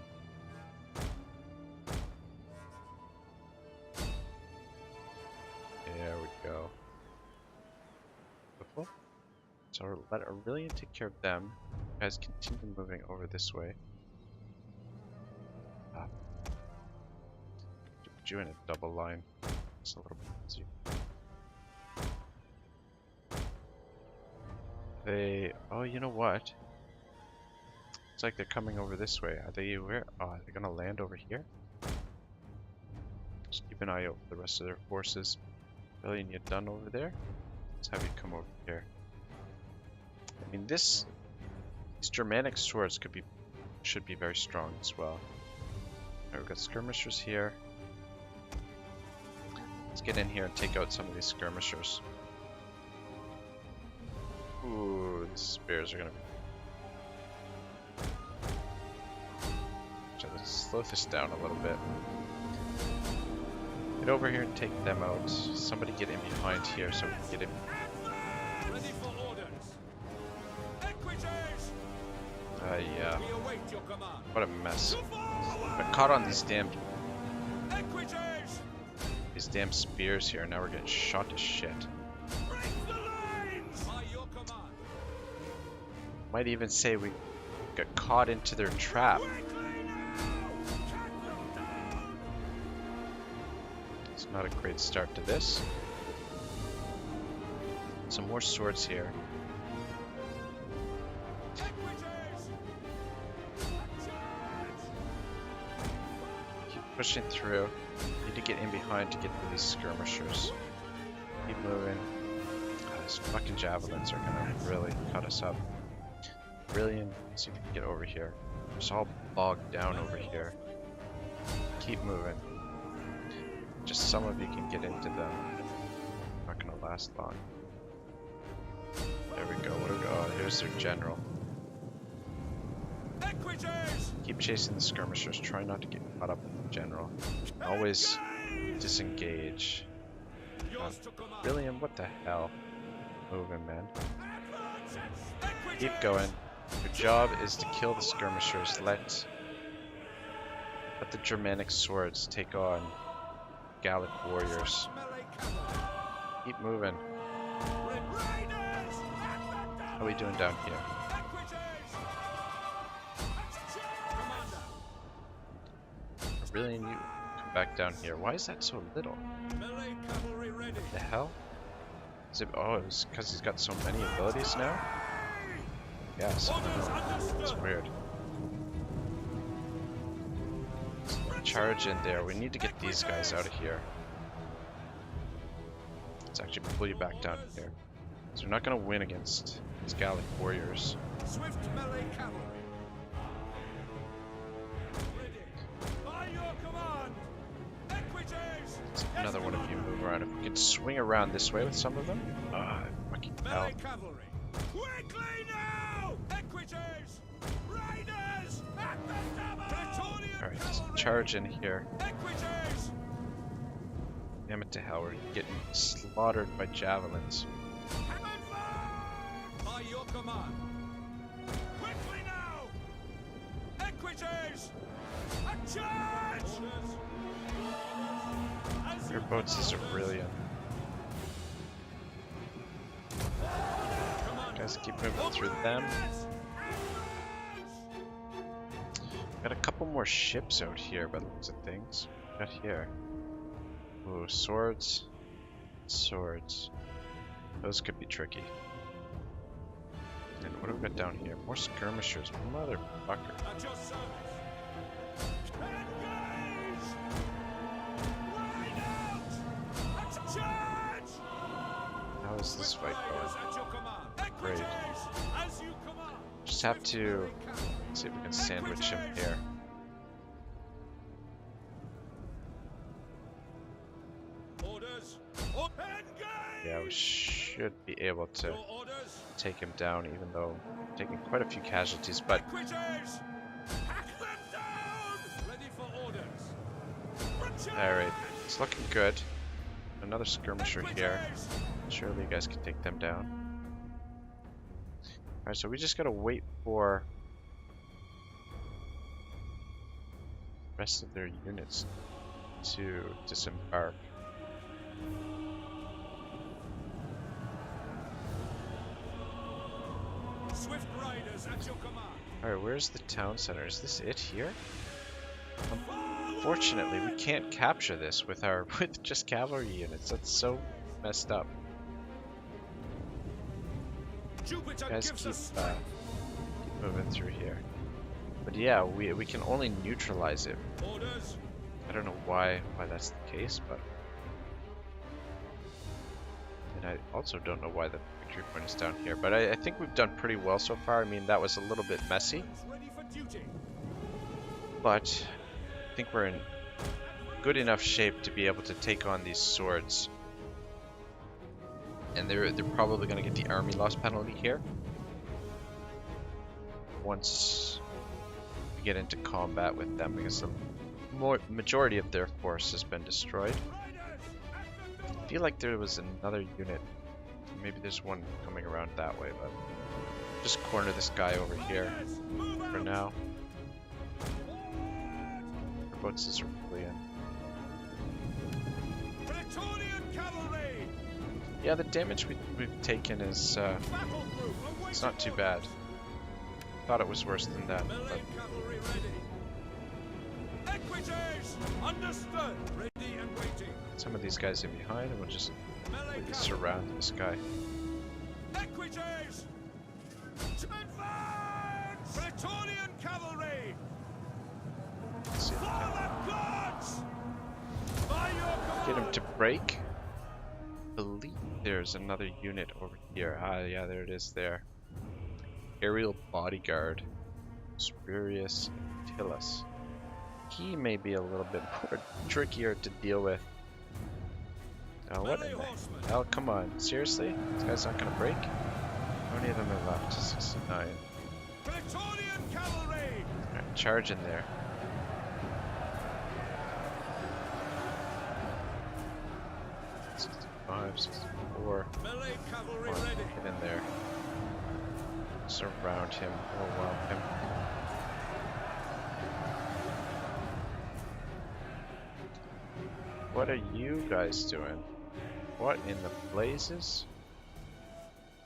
There we go. Beautiful. So let Aurelian take care of them. You guys continue moving over this way. Put you in a double line. It's a little bit easier. Oh, you know what? It's like they're coming over this way. Are they where? Oh, they're gonna land over here? Just keep an eye out for the rest of their forces. Aurelian, you done over there? Let's have you come over here. I mean, these Germanic swords should be very strong as well. Alright, we've got skirmishers here. Let's get in here and take out some of these skirmishers. Ooh, the spears are gonna be... So let's slow this down a little bit. Get over here and take them out. Somebody get in behind here so we can get in. Ready for orders. Equities! Yeah. We await your command. What a mess. Got caught on these damn spears here. Now we're getting shot to shit. Break the lines! By your command. Might even say we got caught into their trap. Quickly now! Cut them down! It's not a great start to this. Some more swords here. Equities! Keep pushing through. Need to get in behind to get through these skirmishers. Keep moving. These fucking javelins are gonna really cut us up. Aurelian, see if we can get over here. It's all bogged down over here. Keep moving. Just some of you can get into them. Not gonna last long. There we go. What do we go? Oh, here's their general. Equities! Keep chasing the skirmishers. Try not to get caught up in the general. Always disengage. Yours to command. Aurelian, what the hell? Moving, man. Equities! Keep going. Your job is to kill the skirmishers. Let the Germanic swords take on Gallic warriors. Melee cavalry. Keep moving. Riders! How are we doing down here? Equities! Commander! Aurelian, you come back down here. Why is that so little? Melee cavalry ready. The hell? Is it? Oh, it's because he's got so many abilities now. Yes. I don't know. It's weird. Charge in there. We need to get these guys out of here. Let's actually pull you back down here. So we're not going to win against these Gallic warriors. Swift melee cavalry. Ready. By your command. Equities! Another one of you move around. If we can swing around this way with some of them. Fucking hell. Melee cavalry. Quickly now! Equities! Riders! At the double! Praetorian Alright, cavalry! just charge in here. Equities! Damn it to hell, we're getting slaughtered by javelins. Hammer fire! By your command. Quickly now! Equities! A charge! Orders. As Your you boats is command. Aurelian. Commander. Guys, keep moving through them. Got a couple more ships out here by the looks of things. Got here. Ooh, swords. Swords. Those could be tricky. And what do we got down here? More skirmishers. Motherfucker. At your service. Engage! Ride out! A charge! How is this fight Riders going? at your command. Great. Equities! As you command. Just have to see if we can sandwich him here. Orders. Engage! Yeah, we should be able to Your orders. take him down, even though taking quite a few casualties. But Equities! Hack them down! Ready for orders. alright, it's looking good. Another skirmisher here. Equities! Surely you guys can take them down. Alright, so we just gotta wait for the rest of their units to disembark. Swift riders at your command. Alright, where's the town center? Is this it here? Unfortunately, we can't capture this with just cavalry units. That's so messed up. Jupiter Guys, gives keep us strength. moving through here. But yeah, we can only neutralize it. Orders. I don't know why that's the case, but and I also don't know why the victory point is down here, but I think we've done pretty well so far. I mean, that was a little bit messy, Ready for duty. but I think we're in good enough shape to be able to take on these swords. And they're probably going to get the army loss penalty here once we get into combat with them, because the majority of their force has been destroyed. I feel like there was another unit. Maybe there's one coming around that way, but just corner this guy over here for now. What's this Aurelian? Praetorian cavalry. Yeah, the damage we've taken is Battle group, await it's not too bad. Thought it was worse than that, but melee cavalry ready. Equities understood. Ready and waiting. some of these guys in behind, and we'll just Melee completely cavalry. surround this guy. Equities. Advance. Praetorian cavalry. Let's see if we For can the gods. By your get him command. to break. I believe there's another unit over here. Ah, yeah, there it is there. Aerial bodyguard. Spurious Titus. He may be a little bit more trickier to deal with. What in the hell? Come on, seriously? This guy's not gonna break? How many of them are left? 69. Praetorian cavalry. Alright, charge in there. Five, 64. Melee cavalry Come on, ready. get in there. Surround him. Overwhelm him. What are you guys doing? What in the blazes?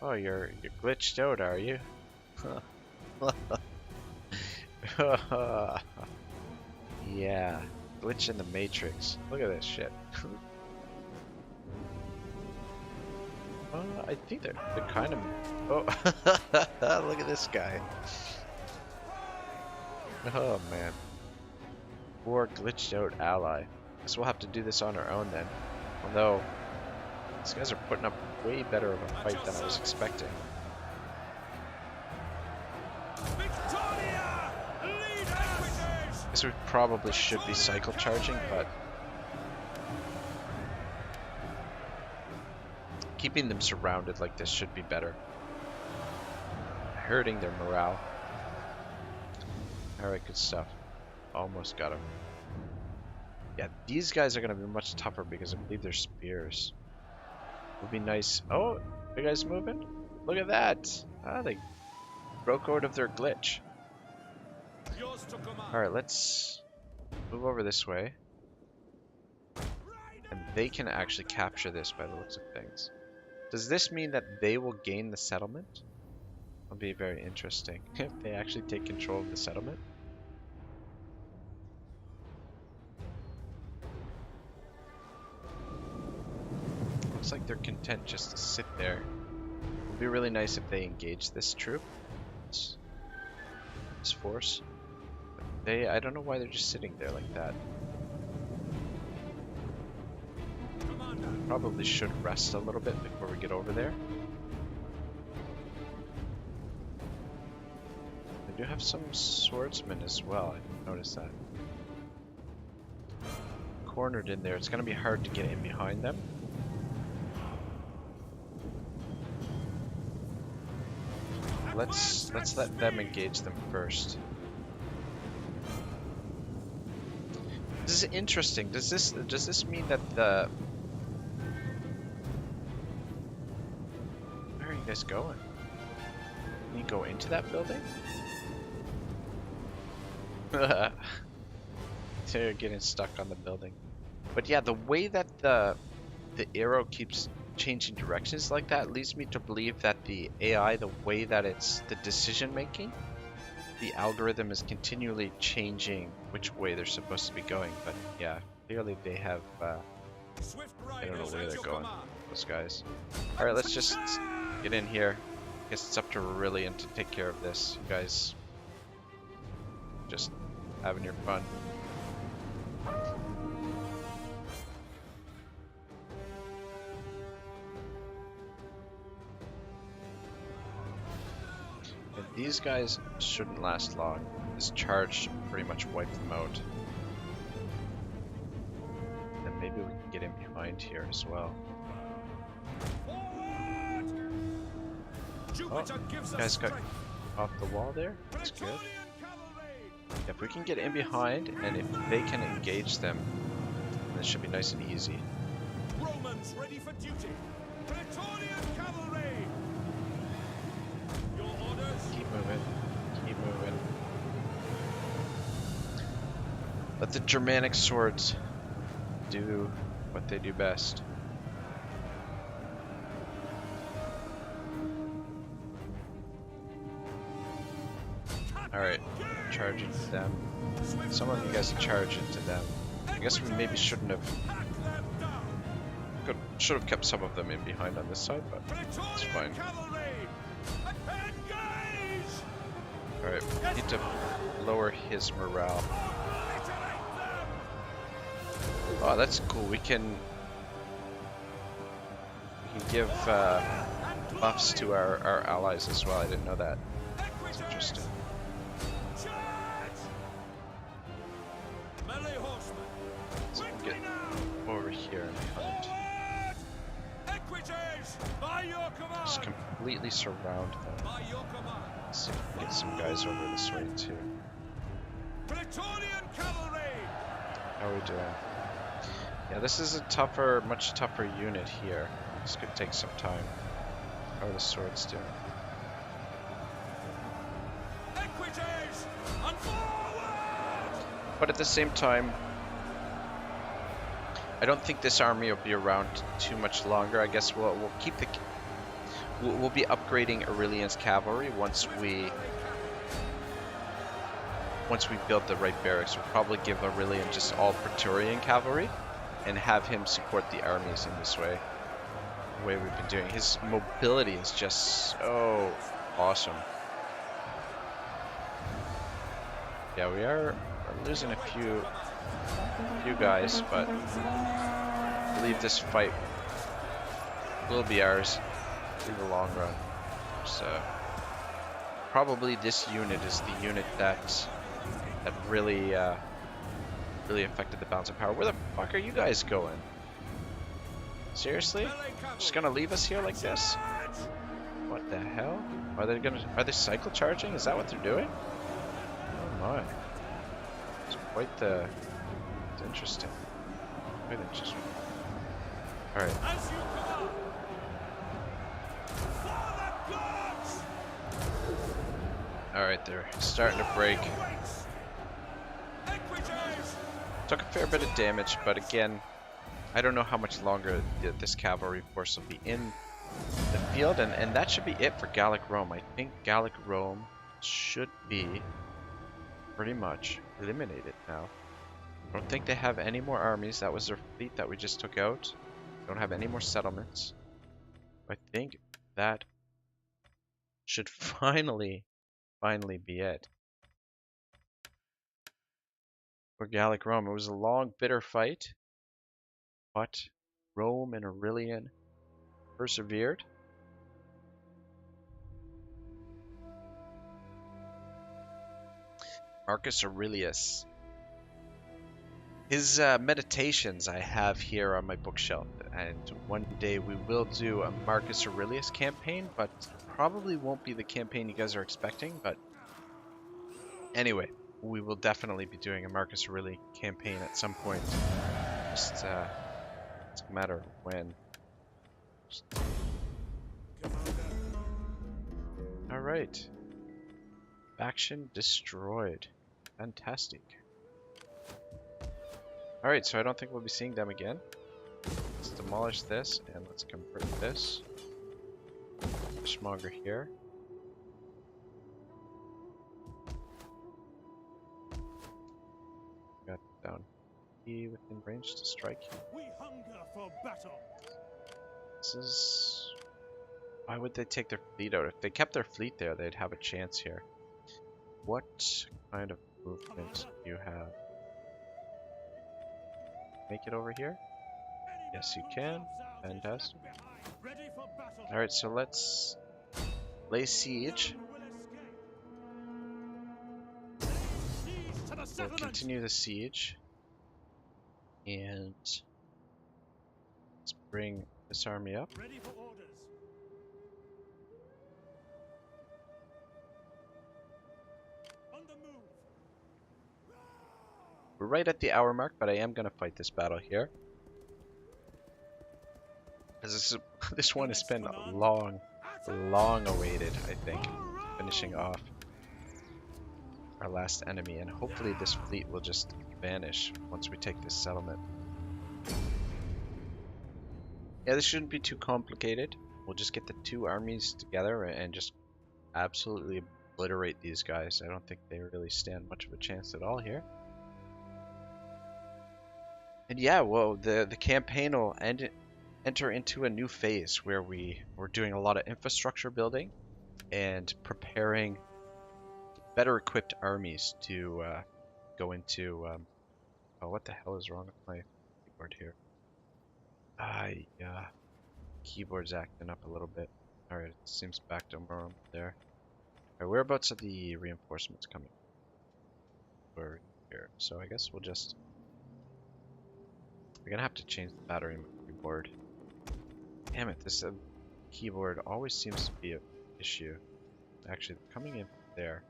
Oh, you're glitched out, are you? Yeah, glitch in the matrix. Look at this shit. I think they're kind of. Oh, look at this guy. Oh man, poor glitched out ally. Guess we'll have to do this on our own then. Although these guys are putting up way better of a fight than I was expecting. Victoria! Lead equities! Guess we probably should be cycle charging, but keeping them surrounded like this should be better. Hurting their morale. Alright, good stuff. Almost got him. Yeah, these guys are going to be much tougher because I believe they're spears. Would be nice. Oh, the guy's moving? Look at that! Ah, they broke out of their glitch. Yours to command. Alright, let's move over this way. And they can actually capture this by the looks of things. Does this mean that they will gain the settlement? That'll be very interesting if they actually take control of the settlement. Looks like they're content just to sit there. It would be really nice if they engage this troop, this force. But I don't know why they're just sitting there like that. Commander. Probably should rest a little bit before we get over there. They do have some swordsmen as well, I didn't notice that. Cornered in there, it's going to be hard to get in behind them. Let's let them engage them first. This is interesting. Does this mean that the where are you guys going? Can you go into that building? They're getting stuck on the building. But yeah, the way that the arrow keeps changing directions like that leads me to believe that the AI, the way that it's the decision making, the algorithm is continually changing which way they're supposed to be going. But yeah, clearly they have Swift I don't know riders where at they're your going, command. those guys. Alright, let's just get in here. Guess it's up to Aurelian to take care of this. You guys just having your fun. And these guys shouldn't last long. This charge should pretty much wipe them out. And maybe we can get in behind here as well. Oh, guys got off the wall there. That's good. If we can get in behind, and if they can engage them, then it should be nice and easy. Romans ready for duty. Praetorian cavalry. Your orders. Keep moving. Keep moving. Let the Germanic swords do what they do best. Alright, charge into them. Some of you guys charge into them. I guess we maybe shouldn't have. Should have kept some of them in behind on this side, but it's fine. Alright, we need to lower his morale. Oh, that's cool. We can give buffs to our allies as well. I didn't know that. That's interesting. So we can get over here and behind. Just completely surround them. Let's see if we can get some guys over this way too. How are we doing? Yeah, this is a tougher, much tougher unit here. This could take some time. How are the swords doing? But at the same time, I don't think this army will be around too much longer. I guess we'll keep the we'll be upgrading Aurelian's cavalry once we build the right barracks. We'll probably give Aurelian just all Praetorian cavalry and have him support the armies in this way. The way we've been doing. His mobility is just so awesome. Yeah, we're losing a few guys, but I believe this fight will be ours in the long run. So probably this unit is the unit that really really affected the balance of power. Where the fuck are you guys going? Seriously? Just gonna leave us here like this? What the hell? Are they cycle charging? Is that what they're doing? Oh my. It's quite the it's interesting. Quite interesting. Alright. Alright, they're starting to break. Took a fair bit of damage, but again, I don't know how much longer this cavalry force will be in the field, and that should be it for Gallic Rome. I think Gallic Rome should be pretty much eliminated now. I don't think they have any more armies. That was their fleet that we just took out. Don't have any more settlements. I think that should finally be it for Gallic Rome. It was a long, bitter fight, but Rome and Aurelian persevered. Marcus Aurelius. His meditations I have here on my bookshelf, and one day we will do a Marcus Aurelius campaign, but probably won't be the campaign you guys are expecting. But anyway, we will definitely be doing a Marcus Aurelius campaign at some point. Just it's a matter of when. All right. Faction destroyed. Fantastic. All right, so I don't think we'll be seeing them again. Let's demolish this and let's convert this. Fishmonger here. Got down he within range to strike him. We hunger for battle. This is... Why would they take their fleet out? If they kept their fleet there, they'd have a chance here. What kind of movement do you have? Make it over here? Yes, you can. Fantastic. Alright, so let's lay siege we'll continue the siege. And let's bring this army up. Ready for orders. On the move. We're right at the hour mark, but I am going to fight this battle here. Because this one has been long awaited, I think. Finishing off our last enemy, and hopefully this fleet will just vanish once we take this settlement. Yeah, this shouldn't be too complicated. We'll just get the two armies together and just absolutely obliterate these guys. I don't think they really stand much of a chance at all here. And yeah, well, the campaign will enter into a new phase where we're doing a lot of infrastructure building and preparing better equipped armies to go into oh, what the hell is wrong with my keyboard here? Keyboard's acting up a little bit. Alright, it seems back to normal there. Alright, whereabouts are the reinforcements coming? We're here, so I guess we're gonna have to change the battery in my keyboard. Damn it, this keyboard always seems to be an issue. Actually, coming in there.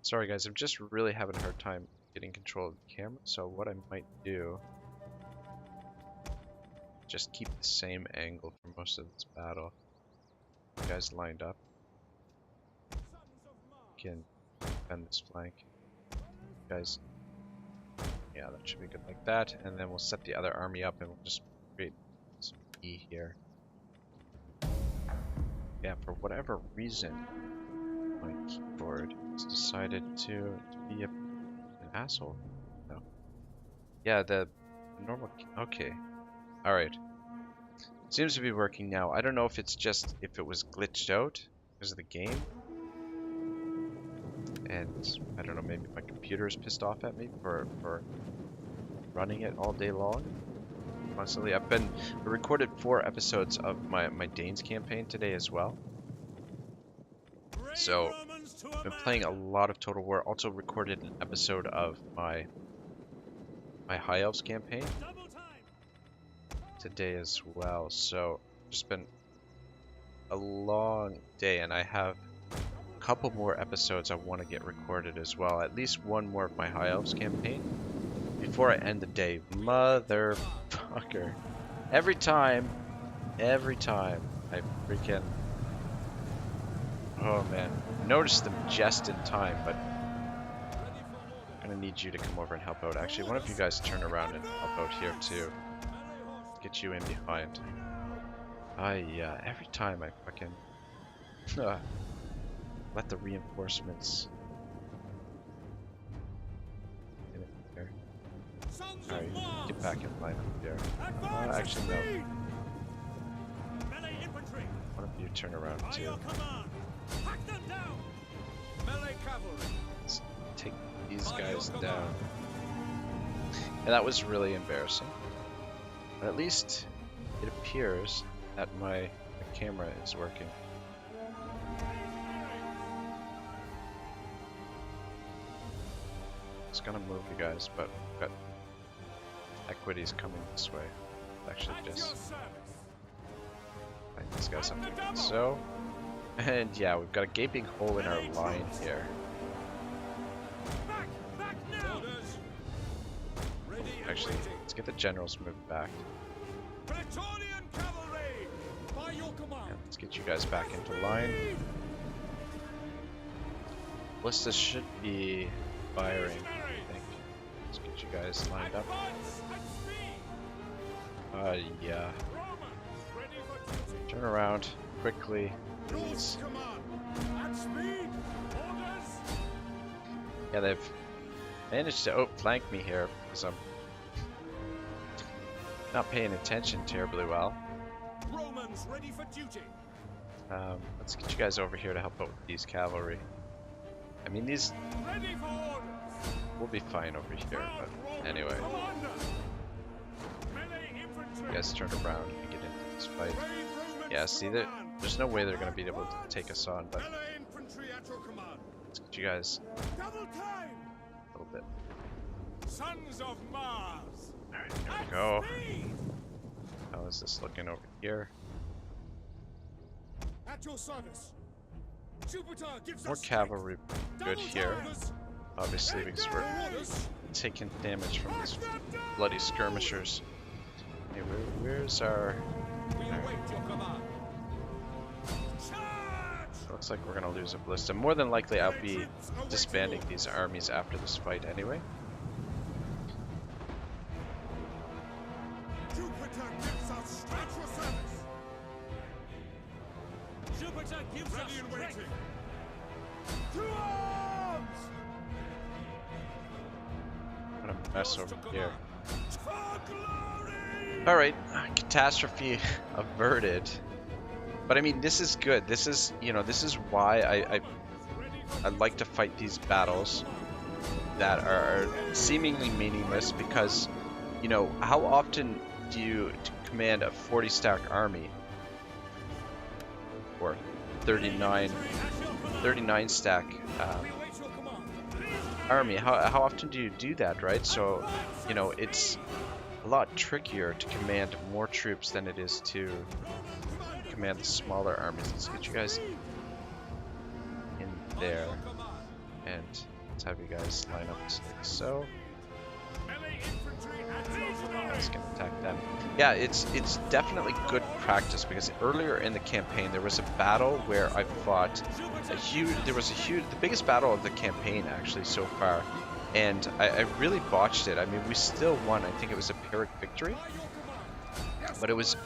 Sorry guys, I'm just really having a hard time getting control of the camera, so what I might do, just keep the same angle for most of this battle. You guys lined up. Can defend this flank. Guys, yeah, that should be good like that, and then we'll set the other army up and we'll just create some E here. Yeah, for whatever reason, my keyboard has decided to be an asshole. No. Yeah, the normal key. Okay. Alright. Seems to be working now. I don't know if it's just if it was glitched out because of the game. And I don't know, maybe my computer is pissed off at me for running it all day long. Constantly. I recorded 4 episodes of my Danes campaign today as well. So I've been playing a lot of Total War. Also recorded an episode of my High Elves campaign today as well. So just been a long day, and I have a couple more episodes I want to get recorded as well. At least one more of my High Elves campaign before I end the day. Motherfucker. Every time I freaking... Oh man. Notice them just in time, but I'm gonna need you to come over and help out. Actually, one of you guys turn around and help out here too. Get you in behind. Every time I fucking let the reinforcements get in there. Alright, get back in line up there. Actually, no. One of you turn around too. Let's take these guys down. And that was really embarrassing. But at least it appears that my camera is working. It's gonna move you guys, but we've got equities coming this way. Actually, just line these guys up like so. And yeah, we've got a gaping hole in our line here. Actually, let's get the generals moved back. And let's get you guys back into line. Ballistas should be firing, I think. Let's get you guys lined up. Yeah. Turn around quickly, please. Yeah, they've managed to outflank me here because I'm not paying attention terribly well. Romans ready for duty. Let's get you guys over here to help out with these cavalry. I mean, these will be fine over here, but anyway. You guys turn around and get into this fight. Yeah, see, there's no way they're going to be able to take us on, but infantry at your command. Let's get you guys Double time. a little bit. Sons of Mars. Alright, there we go. How is this looking over here? At your service. Jupiter gives More us cavalry good Double here. orders. Obviously, because we're Orders. taking damage from these bloody skirmishers. Okay, where's our... We await your command. Charge! Looks like we're gonna lose a ballista. More than likely, I'll be disbanding these armies after this fight anyway. Jupiter gives us at your service. Jupiter gives us Ready and strength. waiting. To arms! I'm gonna mess over here. For glory! Alright, catastrophe averted. But I mean, this is good. This is, you know, this is why I like to fight these battles that are seemingly meaningless, because, you know, how often do you command a 40 stack army or 39 stack army? How often do you do that, right? So, you know, it's a lot trickier to command more troops than it is to command the smaller armies. Let's get you guys in there, and let's have you guys line up like so. Melee infantry at your command. Let's gonna attack them. Yeah, it's definitely good practice, because earlier in the campaign there was a battle where I fought the biggest battle of the campaign actually so far, and I really botched it. I mean, we still won. I think it was a Pyrrhic victory, but it was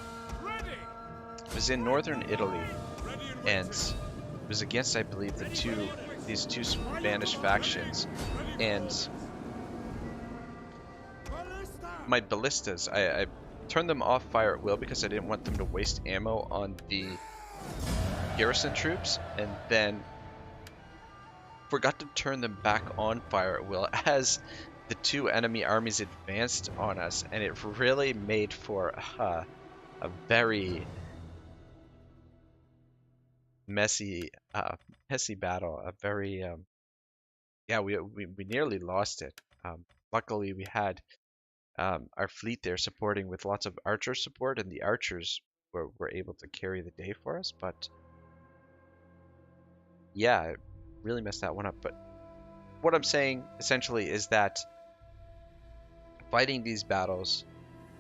in northern Italy, and it was against, I believe, these two Spanish factions, and my ballistas, I turned them off fire at will because I didn't want them to waste ammo on the garrison troops, and then forgot to turn them back on fire at will as the two enemy armies advanced on us, and it really made for a very messy battle. A very yeah, we nearly lost it. Luckily we had our fleet there supporting with lots of archer support, and the archers were able to carry the day for us. But yeah, it really messed that one up. But what I'm saying essentially is that fighting these battles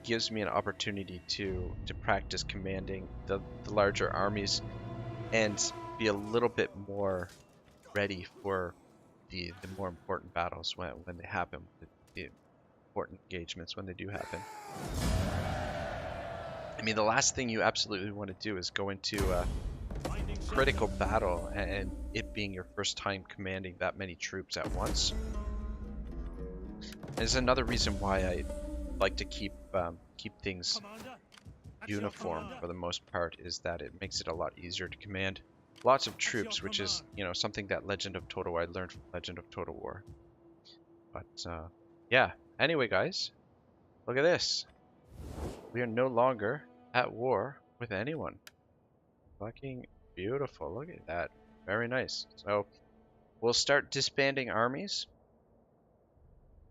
gives me an opportunity to practice commanding the larger armies and be a little bit more ready for the more important battles when they happen, the important engagements when they do happen. I mean, the last thing you absolutely want to do is go into a critical battle and it being your first time commanding that many troops at once. There's another reason why I like to keep things uniform for the most part, is that it makes it a lot easier to command lots of troops, which is, you know, something that Legend of Total War I learned from Legend of Total War. But yeah, anyway guys, look at this. We are no longer at war with anyone. Fucking beautiful. Look at that. Very nice. So we'll start disbanding armies.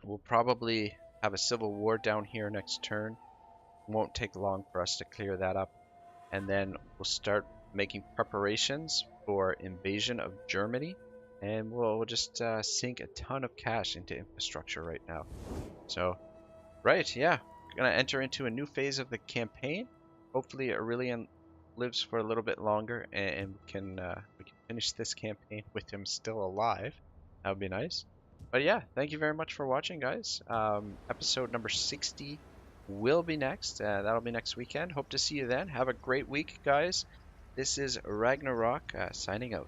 We'll probably have a civil war down here next turn. Won't take long for us to clear that up, and then we'll start making preparations for invasion of Germany, and we'll just sink a ton of cash into infrastructure right now. So right, yeah, we're gonna enter into a new phase of the campaign. Hopefully Aurelian lives for a little bit longer, and we can finish this campaign with him still alive. That would be nice. But yeah, thank you very much for watching, guys. Episode number 60 will be next. That'll be next weekend. Hope to see you then. Have a great week, guys. This is Ragnarok signing out.